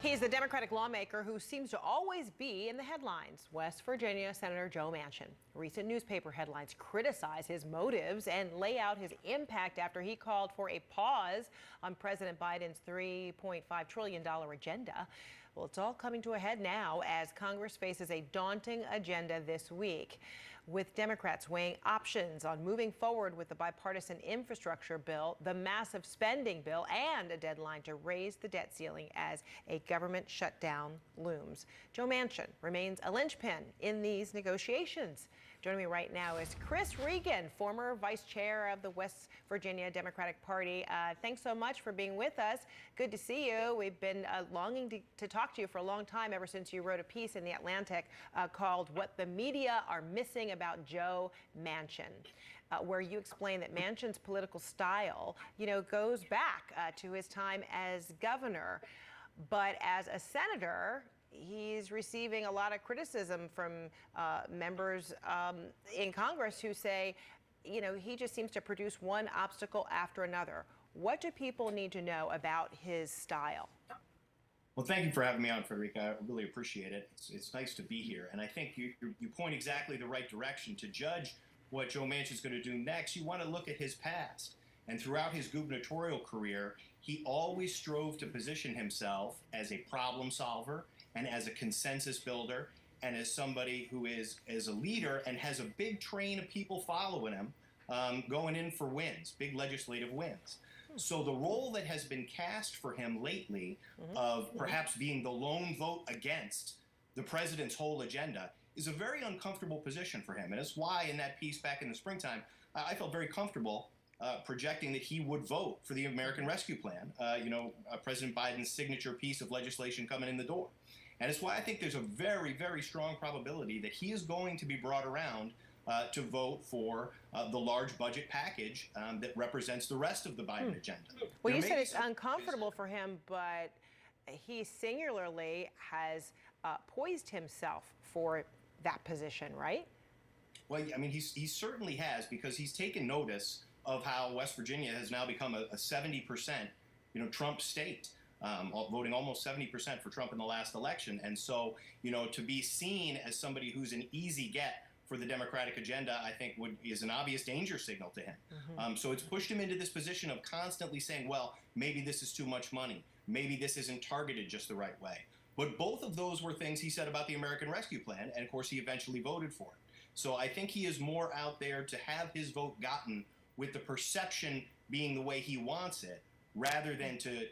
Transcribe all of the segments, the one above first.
He's the Democratic lawmaker who seems to always be in the headlines. West Virginia Senator Joe Manchin. Recent newspaper headlines criticize his motives and lay out his impact after he called for a pause on President Biden's $3.5 trillion agenda. Well, it's all coming to a head now as Congress faces a daunting agenda this week, with Democrats weighing options on moving forward with the bipartisan infrastructure bill, the massive spending bill, and a deadline to raise the debt ceiling as a government shutdown looms. Joe Manchin remains a linchpin in these negotiations. Joining me right now is Chris Regan, former vice chair of the West Virginia Democratic Party. Thanks so much for being with us. Good to see you. We've been longing to talk to you for a long time, ever since you wrote a piece in The Atlantic called "What the Media Are Missing About Joe Manchin," where you explain that Manchin's political style, goes back to his time as governor. But as a senator, he's receiving a lot of criticism from members in Congress who say, he just seems to produce one obstacle after another. What do people need to know about his style? Well, thank you for having me on, Fredricka. I really appreciate it. It's nice to be here. And I think you point exactly the right direction. To judge what Joe Manchin's going to do next, you want to look at his past. And throughout his gubernatorial career, he always strove to position himself as a problem solver and as a consensus builder and as somebody who is a leader and has a big train of people following him, going in for wins, big legislative wins. So the role that has been cast for him lately of perhaps being the lone vote against the president's whole agenda is a very uncomfortable position for him. And it's why in that piece back in the springtime, I felt very comfortable projecting that he would vote for the American Rescue Plan, President Biden's signature piece of legislation coming in the door. And it's why I think there's a very, very strong probability that he is going to be brought around to vote for the large budget package that represents the rest of the Biden agenda. Well, you said it's uncomfortable for him, but he singularly has poised himself for that position, right? Well, I mean, he certainly has, because he's taken notice of how West Virginia has now become a 70%, Trump state, voting almost 70% for Trump in the last election. And so, to be seen as somebody who's an easy get for the Democratic agenda, I think is an obvious danger signal to him. So it's pushed him into this position of constantly saying, well, maybe this is too much money. Maybe this isn't targeted just the right way. But both of those were things he said about the American Rescue Plan, and of course he eventually voted for it. So I think he is more out there to have his vote gotten with the perception being the way he wants it, rather than to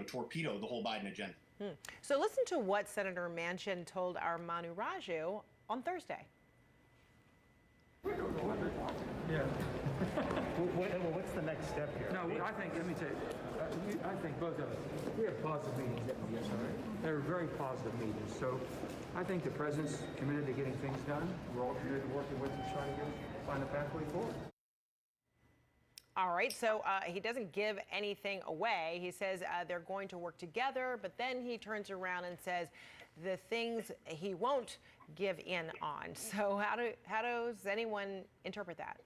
torpedo the whole Biden agenda. So listen to what Senator Manchin told our Manu Raju on Thursday. Yeah. What's the next step here? No, I think, let me tell you, I think both of us, we have positive meetings that we get, all right? They're very positive meetings. So I think the president's committed to getting things done. We're all committed to working with him to try to find a pathway forward. All right, so he doesn't give anything away. He says they're going to work together, but then he turns around and says the things he won't give in on. So how does anyone interpret that?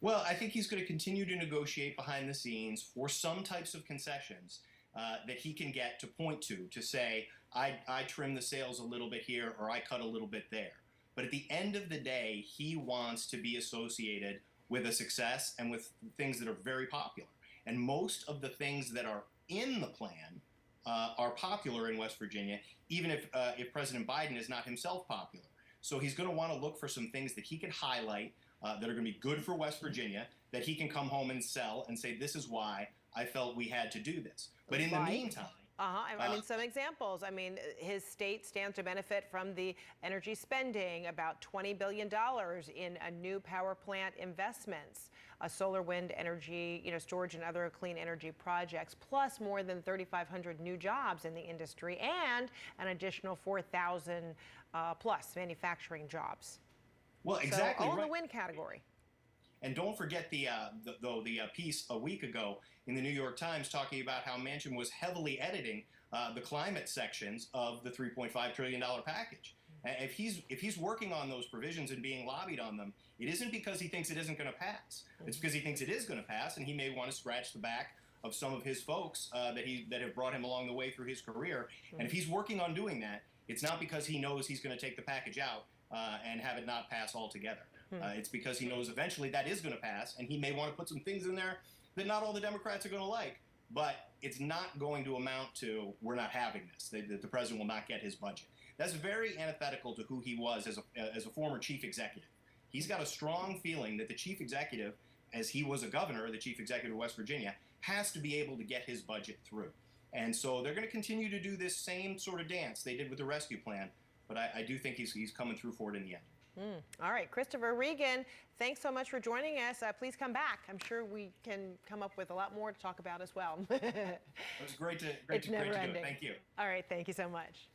Well, I think he's going to continue to negotiate behind the scenes for some types of concessions that he can get to point to say, I trim the sails a little bit here, or I cut a little bit there. But at the end of the day, he wants to be associated with a success and with things that are very popular. And most of the things that are in the plan are popular in West Virginia, even if President Biden is not himself popular. So he's going to want to look for some things that he can highlight that are going to be good for West Virginia, that he can come home and sell and say, this is why I felt we had to do this. But in the meantime, I mean, some examples. I mean, his state stands to benefit from the energy spending, about $20 billion in a new power plant investments, solar, wind energy, storage and other clean energy projects, plus more than 3,500 new jobs in the industry and an additional 4,000 plus manufacturing jobs. Well, exactly. So all in right. the wind category. And don't forget the piece a week ago in the New York Times talking about how Manchin was heavily editing the climate sections of the $3.5 trillion package. If he's working on those provisions and being lobbied on them, it isn't because he thinks it isn't going to pass. It's because he thinks it is going to pass, and he may want to scratch the back of some of his folks that have brought him along the way through his career. And if he's working on doing that, it's not because he knows he's going to take the package out and have it not pass altogether. It's because he knows eventually that is going to pass, and he may want to put some things in there that not all the Democrats are going to like. But it's not going to amount to, we're not having this. The president will not get his budget. That's very antithetical to who he was as a former chief executive. He's got a strong feeling that the chief executive, as he was a governor, the chief executive of West Virginia, has to be able to get his budget through. And so they're going to continue to do this same sort of dance they did with the rescue plan. But I do think he's coming through for it in the end. All right, Christopher Regan, thanks so much for joining us. Please come back. I'm sure we can come up with a lot more to talk about as well. It was great to do it. Thank you. All right, thank you so much.